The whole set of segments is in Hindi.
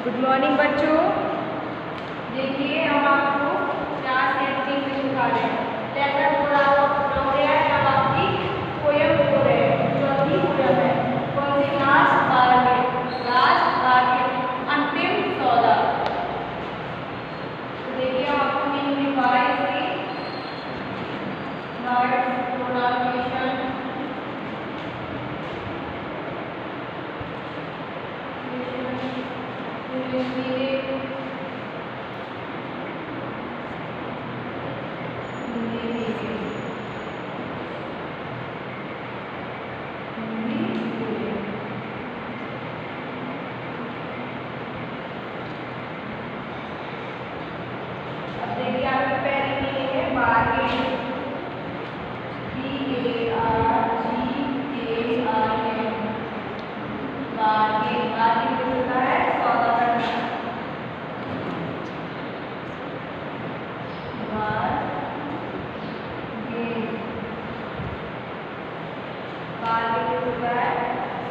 गुड मॉर्निंग बच्चों। देखिए हम आपको क्लास 10 में सिखा रहे हैं। लेसन पूरा हो गया है। अब आपकी पोयम हो रहे हैं। चौथी पोयम है। कौन सी क्लास? 12वीं। क्लास 12वीं, अंतिम सौदा। तो देखिए हम आपको मीनिंग लिखवाए इसकी वर्ड प्रोनाउंसिएशन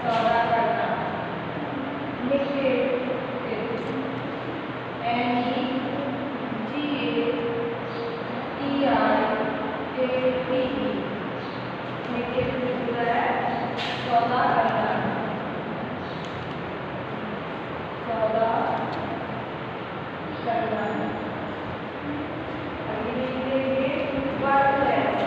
सौदा करना। लिखिए सौदा करना, सौदा करना। अभी लिखिए वर्थलेस,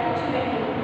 कुछ नहीं।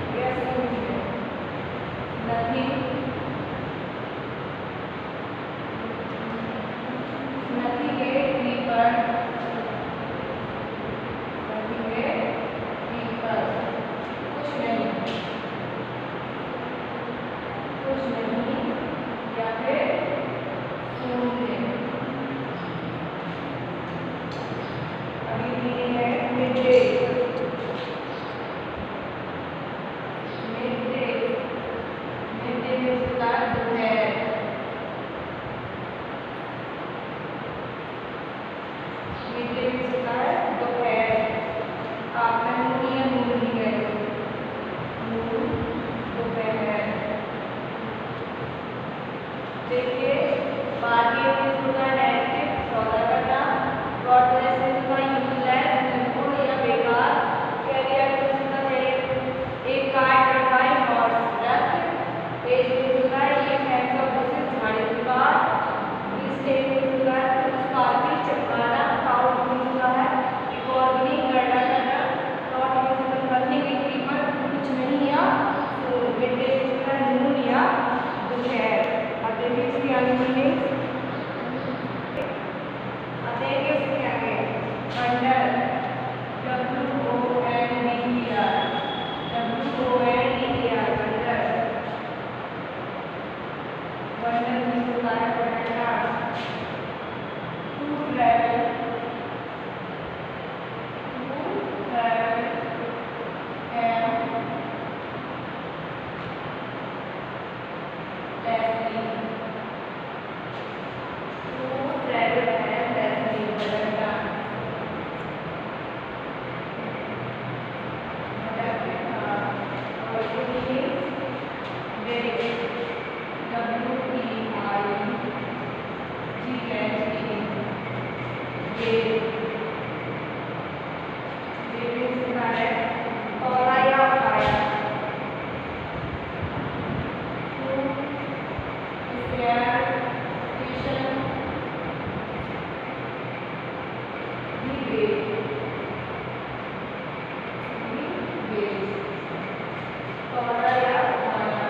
तौला या उठाना,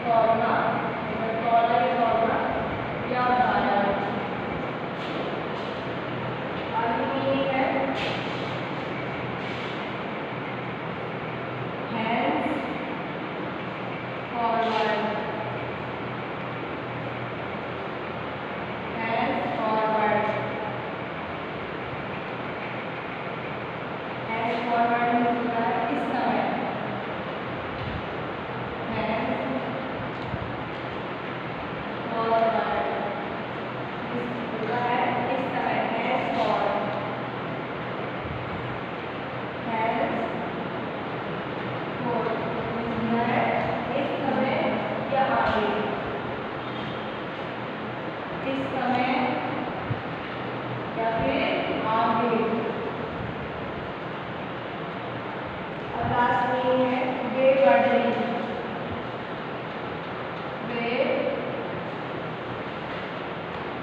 तौलना, तौला या तौलना या उठाना। आगे है hands forward, hands forward, hands forward में होता है इस समय, हैंड्स फॉरवर्ड होता है इस समय, हैंड्स फॉरवर्ड, हैंड्स फॉरवर्ड है इस समय या आगे, इस समय या फिर आगे। अब लास्ट में है बेवर्डली,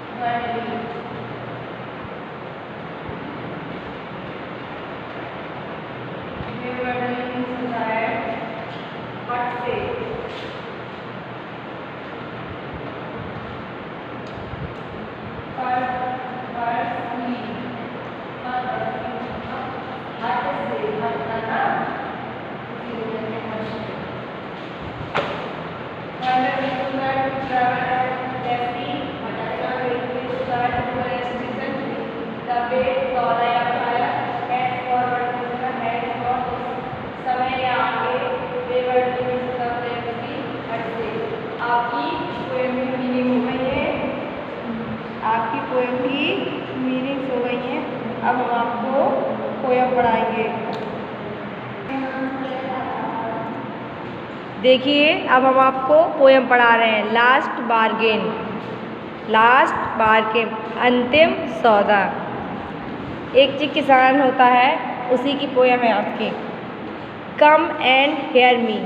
बेवर्डली, बेवर्डली मीन्स होता है हट से, पर्सनली, हट से, हटना ना, इसी वजह से हट से। Wander means to travel at safety, हटाएगा weight means to travel to a destination, the weight तौला या उठाया, hands forward means to hands forward, समय या आगे, backward means to previously, हट से। आपकी पोएम की मीनिंग हो गई है, आपकी पोएम की मीनिंग्स हो गई हैं। अब हम आपको पोएम पढ़ाएंगे। देखिए अब हम आपको पोएम पढ़ा रहे हैं। लास्ट बार्गेन, लास्ट बार्गेन, अंतिम सौदा। एक जी किसान होता है, उसी की पोएम है आपकी। Come and hear me,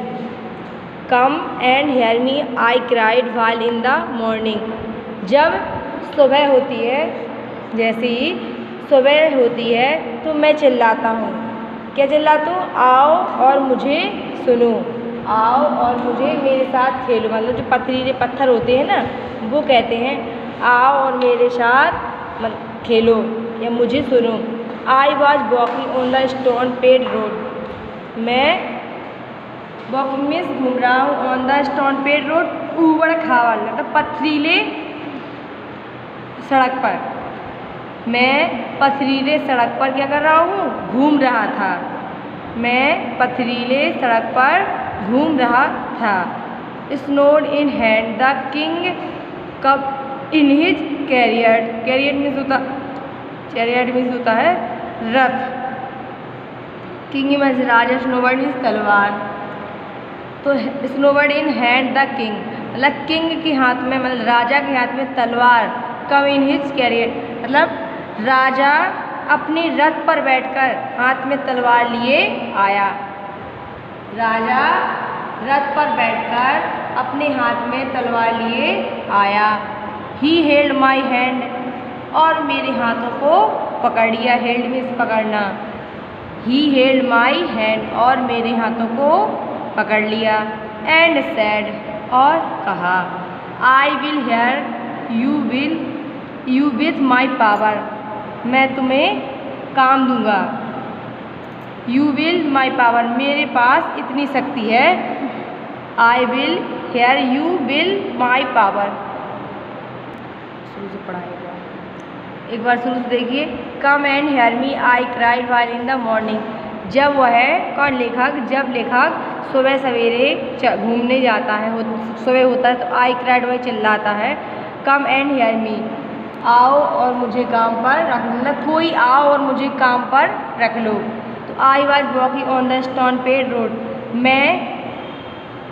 come and hear me, I cried while in the morning. जब सुबह होती है, जैसे ही सुबह होती है तो मैं चिल्लाता हूँ। क्या चिल्लाता हूँ? आओ और मुझे सुनो, आओ और मुझे मेरे साथ खेलो। मतलब जो पथरीले पत्थर होते हैं ना, वो कहते हैं आओ और मेरे साथ खेलो या मुझे सुनो। I was walking on the stone paid road, मैं वॉकिंग मीन्स घूम रहा हूँ, on the stone paid road, ऊबड़ खाबड़ मतलब पथरीले सड़क पर। मैं पथरीले सड़क पर क्या कर रहा हूँ? घूम रहा था। मैं पथरीले सड़क पर घूम रहा था। Sword in hand the king cup in his carrier, carrier means होता, चैरियट मीन्स होता है रथ। किंग मीन्स राजा, स्नोवर्ड मीन्स तलवार। तो sword in hand the king मतलब किंग के हाथ में, मतलब राजा के हाथ में तलवार। कम इन हिज कैरियर मतलब राजा अपने रथ पर बैठकर हाथ में तलवार लिए आया। राजा रथ पर बैठकर अपने हाथ में तलवार लिए आया। ही हेल्ड माई हैंड, और मेरे हाथों को पकड़ लिया। हेल्ड मीन्स पकड़ना। ही हेल्ड माई हैंड, और मेरे हाथों को पकड़ लिया। एंड सैड, और कहा, आई will hear you with my power, मैं तुम्हें काम दूंगा। यू विल माई पावर, मेरे पास इतनी शक्ति है। आई will hear you will my power. शुरू से पढ़ाएगा, एक बार शुरू से देखिए। Come and hear me, I cried while in the morning. जब वह है कौन? लेखक। जब लेखक सुबह सवेरे घूमने जाता है, सुबह होता है तो आई क्राइड वह चिल्लाता है। कम एंड हेयर मी, आओ और मुझे काम पर रख लो, मतलब कोई आओ और मुझे काम पर रख लो। तो I was walking on the stone paid road, मैं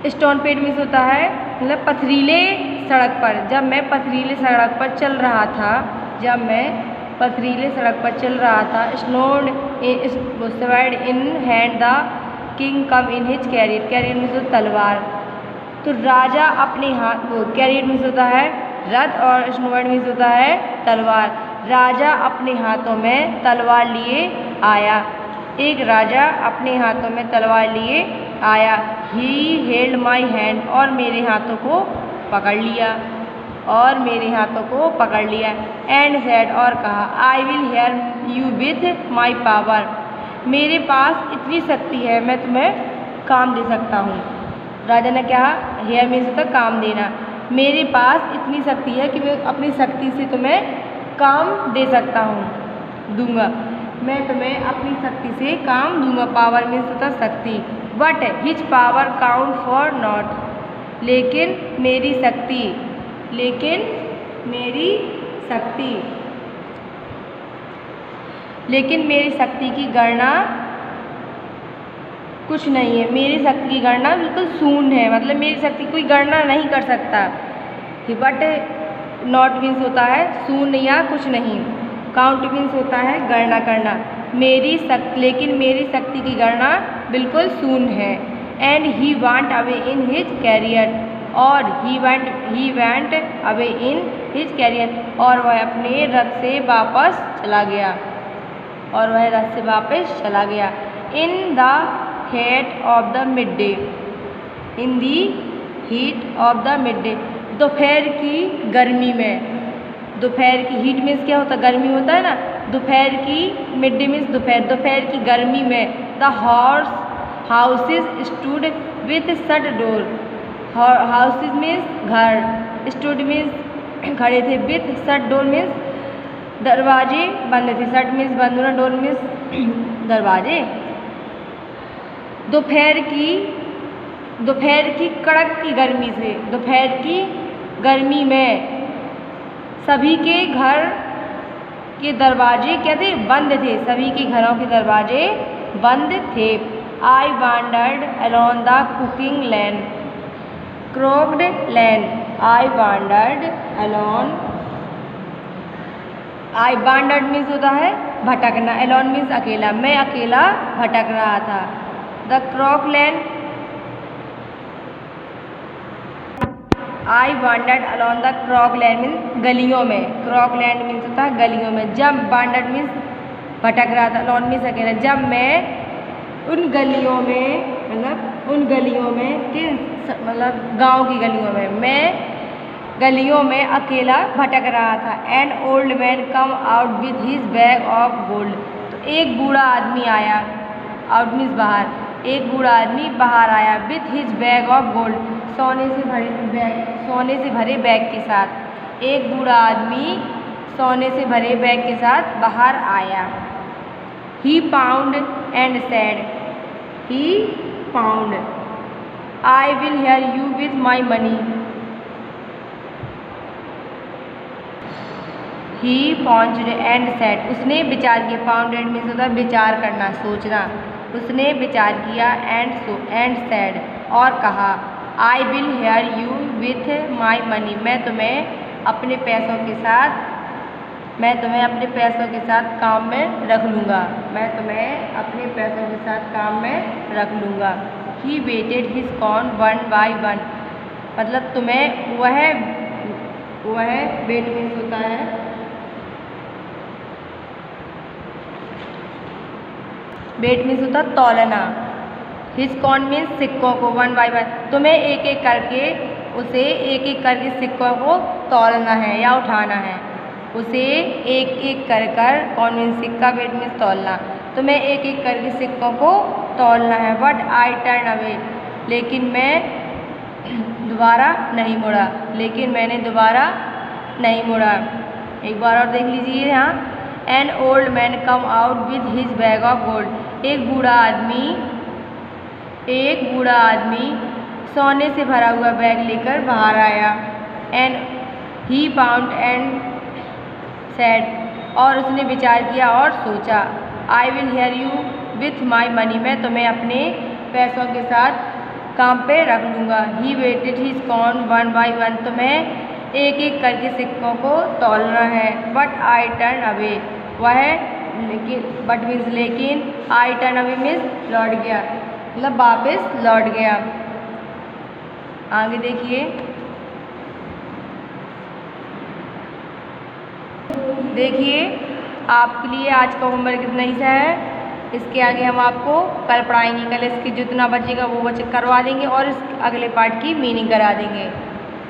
स्टोन पेड मीन्स होता है मतलब पथरीले सड़क पर। जब मैं पथरीले सड़क पर चल रहा था, जब मैं पथरीले सड़क पर चल रहा था। Sword in hand the king come in his carrier, carrier means होता तलवार। तो राजा अपने हाथ, वो कैरियर मीन्स होता है रथ और स्नोवर्ड मीन्स होता है तलवार। राजा अपने हाथों में तलवार लिए आया। एक राजा अपने हाथों में तलवार लिए आया। ही हेल्ड माई हैंड, और मेरे हाथों को पकड़ लिया, और मेरे हाथों को पकड़ लिया। एंड सेड, और कहा, आई will hear you with my power, मेरे पास इतनी शक्ति है, मैं तुम्हें काम दे सकता हूँ। राजा ने कहा, हेयर मीन्स होता है काम देना, मेरे पास इतनी शक्ति है कि मैं अपनी शक्ति से तुम्हें काम दे सकता हूँ, दूंगा, मैं तुम्हें अपनी शक्ति से काम दूंगा। पावर मीन्स होता है शक्ति। But his power count for not, लेकिन मेरी शक्ति, लेकिन मेरी शक्ति, लेकिन मेरी शक्ति की गणना कुछ नहीं है, मेरी शक्ति की गणना बिल्कुल शून्य है, मतलब मेरी शक्ति कोई गणना नहीं कर सकता। बट नॉट मीन्स होता है शून्य या कुछ नहीं। काउंट मीन्स होता है गणना करना। मेरी शक्ति, लेकिन मेरी शक्ति की गणना बिल्कुल शून्य है। And he went away in his carrier, और he went away in his carrier, और वह अपने रथ से वापस चला गया, और वह रथ से वापस चला गया। In the heat of the mid day, in the heat of the mid day, दोपहर की गर्मी में। दोपहर की हीट मीन्स क्या होता है, गर्मी होता है ना। दोपहर की, मिड डे मीन्स दोपहर, दोपहर की गर्मी में। The houses stood with shut door, houses means घर, स्टूड मीन्स खड़े थे, विथ शट डोर मीन्स दरवाजे बंद थे। शट मीन्स बंद होना, डोर मीन्स दरवाजे। दोपहर की कड़क की गर्मी से, दोपहर की गर्मी में सभी के घर के दरवाजे क्या थे, बंद थे, सभी के घरों के दरवाजे बंद थे। I wandered alone the cooking lane, crooked lane, I wandered alone, I wandered means होता है भटकना, अलॉन मीन्स अकेला, मैं अकेला भटक रहा था। The crook lane, I wandered alone the crook land means गलियों में, क्रॉक लैंड मीन्स होता है गलियों में। जब वांडर्ड मीन्स भटक रहा था, अलॉन मीन्स अकेला, जब मैं उन गलियों में, मतलब उन गलियों में कि मतलब गांव की गलियों में, मैं गलियों में अकेला भटक रहा था। An old man come out with his bag of gold, तो एक बूढ़ा आदमी आया, आउट मीन्स बाहर, एक बूढ़ा आदमी बाहर आया, with his bag of gold, सोने से भरे बैग के साथ। एक बूढ़ा आदमी सोने से भरे बैग के साथ बाहर आया। He pound and said, he pound, I will hear you with my money. He pound and said, उसने विचार किया, पाउंडेड मीन्स होता है विचार करना, सोचना। उसने विचार किया, एंड सेड, और कहा, आई will hear you with my money, मैं तुम्हें अपने पैसों के साथ काम में रख लूँगा, मैं तुम्हें अपने पैसों के साथ काम में रख लूँगा। He waited his corn one by one, मतलब तुम्हें वह वेट मीन्स होता है वेट मीन्स होता है तौलना। हिज कॉर्न मीन्स सिक्कों को, वन बाई वन, तुम्हें एक एक करके सिक्कों को तौलना है या उठाना है, उसे एक एक कर कॉर्न मीन्स सिक्का, वेट मीन्स तौलना, तुम्हें एक एक करके सिक्कों को तौलना है। बट आई टर्न अवे, लेकिन मैंने दोबारा नहीं मुड़ा। एक बार और देख लीजिए यहाँ। An old man come out with his bag of gold, एक बूढ़ा आदमी सोने से भरा हुआ बैग लेकर बाहर आया। And he pound and said, और उसने विचार किया और सोचा, आई will hear you with my money, मैं तुम्हें अपने पैसों के साथ काम पे रख लूँगा। He waited his corn one by one, तुम्हें एक एक करके सिक्कों को तौलना है। बट आई टर्न अवे, लेकिन आई टर्न अवे मीन्स लौट गया, मतलब वापस लौट गया। आगे देखिए आपके लिए आज का होमवर्क इतना ही सा है। इसके आगे हम आपको कल पढ़ाएंगे। कल इसकी जितना बचेगा वो करवा देंगे और इस अगले पार्ट की मीनिंग करा देंगे।